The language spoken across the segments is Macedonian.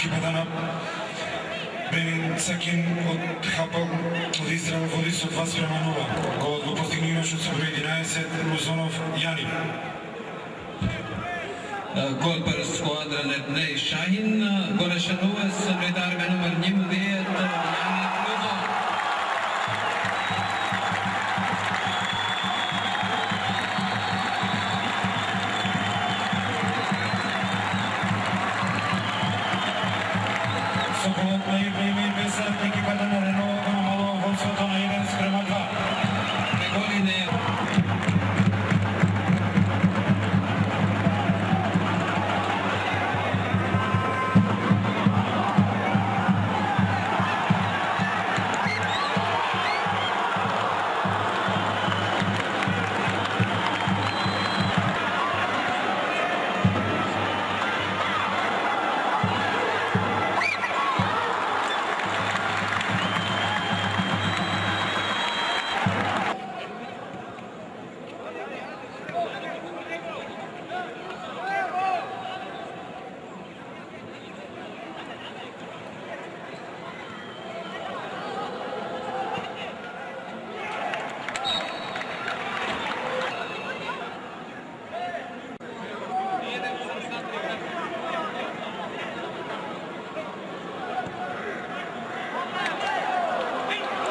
екипата на Бенин Цакин от Хапал от Израел води со 2:0. Голот го постигна имаш од број 11 Лузонов Јани. Gol per squadra Nedney Shahin, gol Shanuas, redarbe nummer 9, Jani Kluzov. Со голот на Ибраим Бесат, екипата на Ренова го намалува водството на 1:2. Голи не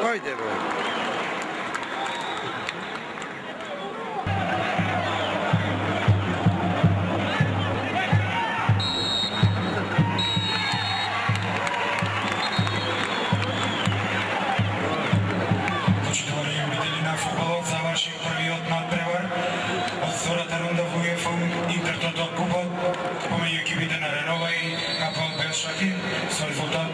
Haydi be. Почитувани љубители на фудбалот, заврши првиот надпревар од втората рунда во УЕФА Интертото купот помеѓу екипите на Ренова и Хапал Белшахин со резултат